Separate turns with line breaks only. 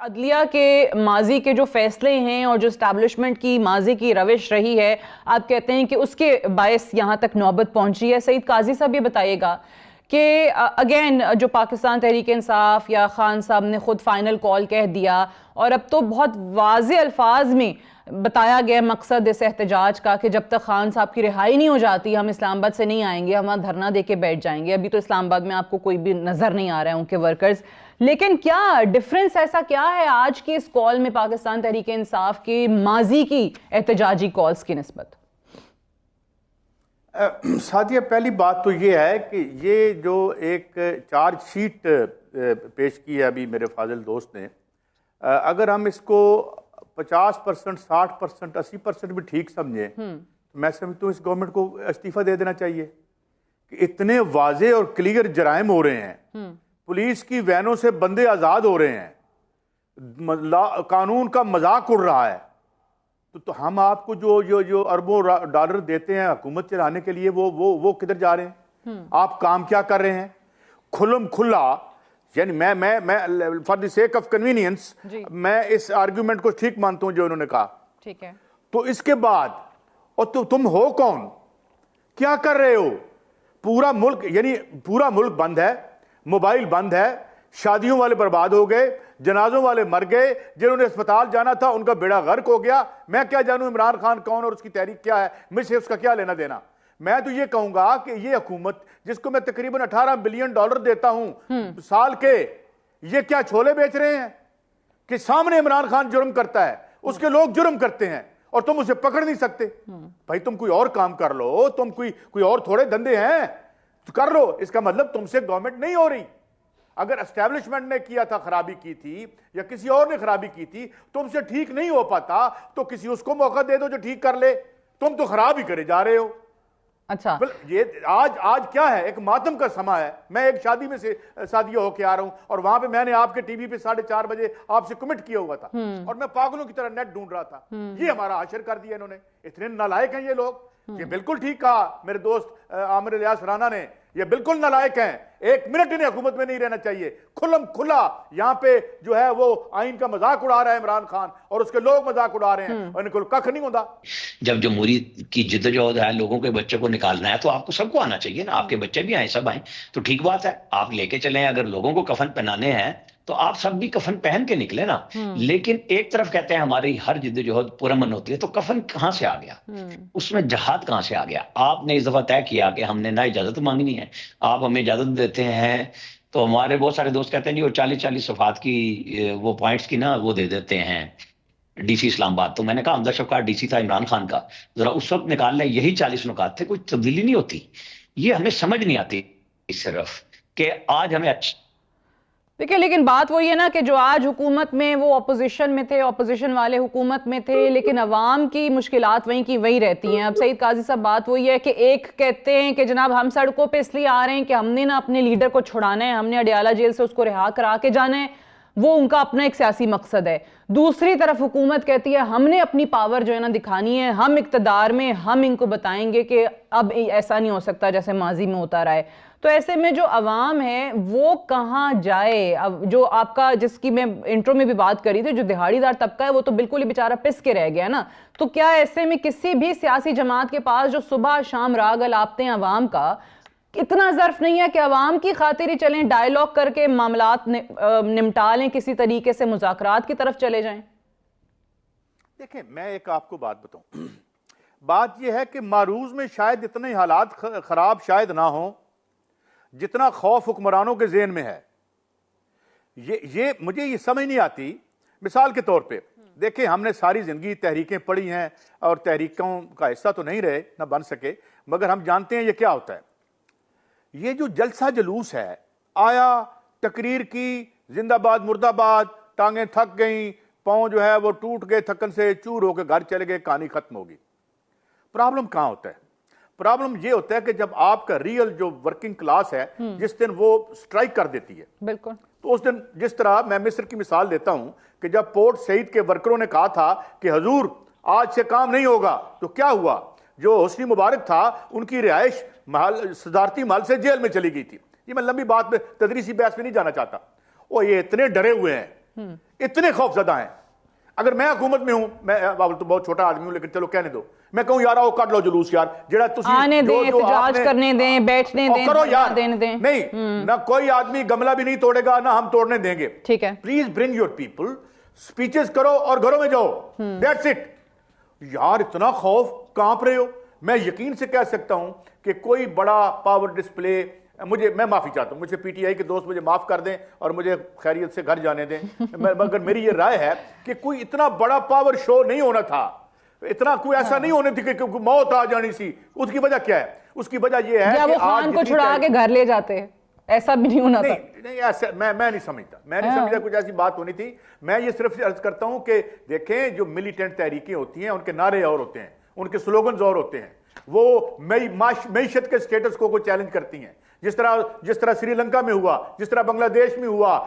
अदलिया के माजी के जो फैसले हैं और जो इस्टेब्लिशमेंट की माजी की रविश रही है, आप कहते हैं कि उसके बायस यहाँ तक नौबत पहुंची है। सईद काजी साहब ये बताइएगा कि अगेन जो पाकिस्तान तहरीक इंसाफ या खान साहब ने खुद फाइनल कॉल कह दिया और अब तो बहुत वाज़े अल्फाज में बताया गया मकसद इस एहतजाज का कि जब तक खान साहब की रिहाई नहीं हो जाती हम इस्लामाबाद से नहीं आएंगे, हम वहाँ धरना दे के बैठ जाएंगे। अभी तो इस्लामाबाद में आपको कोई भी नज़र नहीं आ रहा है उनके वर्कर्स, लेकिन क्या डिफरेंस ऐसा क्या है आज की इस कॉल में पाकिस्तान तहरीक इंसाफ की माजी की एहतजाजी कॉल्स की निस्बत?
सादिया, पहली बात तो ये है कि ये जो एक चार्जशीट पेश की है अभी मेरे फाजिल दोस्त ने, अगर हम इसको 50%, 60%, 80% भी ठीक समझें तो मैं समझता हूँ इस गवर्नमेंट को इस्तीफा दे देना चाहिए कि इतने वाजे और क्लियर जराइम हो रहे हैं। पुलिस की वैनों से बंदे आज़ाद हो रहे हैं, कानून का मजाक उड़ रहा है, तो हम आपको जो जो जो अरबों डॉलर देते हैं हुकूमत चलाने के लिए, वो किधर जा रहे हैं? आप काम क्या कर रहे हैं? खुल्लम खुल्ला, यानी मैं for the sake of convenience मैं इस आर्ग्यूमेंट को ठीक मानता हूं जो उन्होंने कहा।
ठीक है,
तो इसके बाद और तुम हो कौन? क्या कर रहे हो? पूरा मुल्क, यानी पूरा मुल्क बंद है, मोबाइल बंद है, शादियों वाले बर्बाद हो गए, जनाजों वाले मर गए, जिन्होंने अस्पताल जाना था उनका बेड़ा गर्क हो गया। मैं क्या जानूं इमरान खान कौन और उसकी तहरीक क्या है, मुझसे उसका क्या लेना देना। मैं तो ये कहूंगा कि ये हुकूमत जिसको मैं तकरीबन 18 बिलियन डॉलर देता हूं साल के, ये क्या छोले बेच रहे हैं कि सामने इमरान खान जुर्म करता है, उसके लोग जुर्म करते हैं और तुम उसे पकड़ नहीं सकते? भाई तुम कोई और काम कर लो, तुम कोई और थोड़े धंधे हैं तो कर लो। इसका मतलब तुमसे गवर्नमेंट नहीं हो रही। अगर एस्टेब्लिशमेंट ने किया था, खराबी की थी, या किसी और ने खराबी की थी, तुमसे ठीक नहीं हो पाता तो किसी उसको मौका दे दो जो ठीक कर ले। तुम तो खराब ही करे जा रहे हो।
अच्छा,
ये आज क्या है, एक मातम का समय है। मैं एक शादी में से शादियां होके आ रहा हूं और वहां पे मैंने आपके टीवी पे 4:30 बजे आपसे कमिट किया हुआ था और मैं पागलों की तरह नेट ढूंढ रहा था। ये हमारा हाशिर कर दिया इन्होंने। इतने नालायक हैं ये लोग। ये बिल्कुल ठीक कहा मेरे दोस्त आमिर इलियास राना ने, ये बिल्कुल नालायक हैं। एक मिनट इन्हें हुकूमत में नहीं रहना चाहिए। खुल्लम खुला यहां पे जो है वो आइन का मजाक उड़ा रहा है इमरान खान और उसके लोग मजाक उड़ा रहे हैं और इनको कख नहीं होता।
जब जमहूरी की जिद्दोजहद है, लोगों के बच्चे को निकालना है, तो आपको सबको आना चाहिए ना। आपके बच्चे भी आए, सब आए तो ठीक बात है, आप लेके चलें। अगर लोगों को कफन पहनाने हैं तो आप सब भी कफन पहन के निकले ना। लेकिन एक तरफ कहते हैं हमारी हर जिद्दोजहद पुरअमन होती है, तो कफन कहां से आ गया? उसमें जहाद कहां से आ गया? आपने इस दफा तय किया कि हमने ना इजाजत मांगनी है, आप हमें इजाजत देते हैं। तो हमारे बहुत सारे दोस्त कहते हैं जी वो 40-40 सफात की वो पॉइंट्स की ना वो दे देते हैं डीसी इस्लामाबाद। तो मैंने कहा हमजा शफकात डीसी था इमरान खान का, जरा उस वक्त निकाल लें, यही 40 नुकात थे, कोई तब्दीली नहीं होती। ये हमें समझ नहीं आती सिर्फ कि आज हमें
देखिए, लेकिन बात वही है ना कि जो आज हुकूमत में वो अपोजिशन में थे, अपोजिशन वाले हुकूमत में थे, लेकिन अवाम की मुश्किलात वहीं की वही रहती हैं। अब सईद काजी साहब, बात वही है कि एक कहते हैं कि जनाब हम सड़कों पे इसलिए आ रहे हैं कि हमने ना अपने लीडर को छुड़ाना है, हमने अडियाला जेल से उसको रिहा करा के जाना है, वो उनका अपना एक सियासी मकसद है। दूसरी तरफ हुकूमत कहती है हमने अपनी पावर जो है ना दिखानी है, हम इक्तदार में, हम इनको बताएंगे कि अब ऐसा नहीं हो सकता जैसे माजी में होता रहा है। तो ऐसे में जो अवाम है वो कहाँ जाए? अब जो आपका, जिसकी मैं इंट्रो में भी बात करी थी, जो दिहाड़ीदार तबका है वो तो बिल्कुल ही बेचारा पिस के रह गया ना। तो क्या ऐसे में किसी भी सियासी जमात के पास जो सुबह शाम राग अलापते हैं अवाम का, इतना ज़र्फ नहीं है कि अवाम की खातिर ही चलें, डायलॉग करके मामलात निपटा लें, किसी तरीके से मुज़ाकरात की तरफ चले जाएं?
देखें, मैं एक आपको बात बताऊं। बात यह है कि मारूज में शायद इतने हालात खराब शायद ना हो जितना खौफ हुक्मरानों के ज़हन में है। ये मुझे ये समझ नहीं आती। मिसाल के तौर पे देखें, हमने सारी जिंदगी तहरीकें पढ़ी हैं और तहरीकों का हिस्सा तो नहीं रहे, ना बन सके, मगर हम जानते हैं ये क्या होता है। ये जो जलसा जुलूस है, आया, तकरीर की, जिंदाबाद मुर्दाबाद, टांगें थक गई, पांव जो है वो टूट गए थकन से, चूर होकर घर चले गए, कहानी खत्म होगी। प्रॉब्लम कहां होता है? प्रॉब्लम ये होता है कि जब आपका रियल जो वर्किंग क्लास है, जिस दिन वो स्ट्राइक कर देती है, बिल्कुल, तो उस दिन, जिस तरह मैं मिस्र की मिसाल देता हूं कि जब पोर्ट सईद के वर्करों ने कहा था कि हजूर आज से काम नहीं होगा, तो क्या हुआ? जो हुस्नी मुबारक था उनकी रिहाइश महल, सदारती महल से जेल में चली गई थी। ये मैं लंबी बात में, तदरीसी बहस में नहीं जाना चाहता। और ये इतने डरे हुए हैं इतने खौफजदा हैं। अगर मैं हुकूमत में हूं, मैं तो बहुत छोटा आदमी हूं, लेकिन चलो कहने दो, मैं कहूं यार आओ काट लो जुलूस यार, जेड़ा तुसी
आने दें, एहतजाज करने दें, बैठने दें,
करो यार,
देने दें।
नहीं ना कोई आदमी गमला भी नहीं तोड़ेगा, ना हम तोड़ने देंगे।
ठीक है,
please bring your people, speeches करो और घरों में जाओ, दैट्स इट। यार इतना खौफ, कांप रहे हो। मैं यकीन से कह सकता हूं कि कोई बड़ा पावर डिस्प्ले, मैं माफी चाहता हूं, मुझे पीटीआई के दोस्त मुझे माफ कर दें और मुझे खैरियत से घर जाने दें, मगर मेरी ये राय है कि कोई इतना बड़ा पावर शो नहीं होना था, इतना कोई ऐसा नहीं होने थी कि मौत आ जानी सी। उसकी वजह क्या है? उसकी वजह यह है
कि वो खान को छुड़ा के घर ले जाते, ऐसा भी नहीं होना था।
नहीं ऐसा मैं नहीं समझता, कुछ ऐसी बात होनी थी। मैं ये सिर्फ अर्ज करता हूं कि देखें, जो मिलिटेंट तहरीकें होती हैं उनके नारे और होते हैं, उनके स्लोगन्स और होते हैं, वो मईशत के स्टेटस को चैलेंज करती हैं, जिस तरह श्रीलंका में हुआ, जिस तरह बांग्लादेश में हुआ।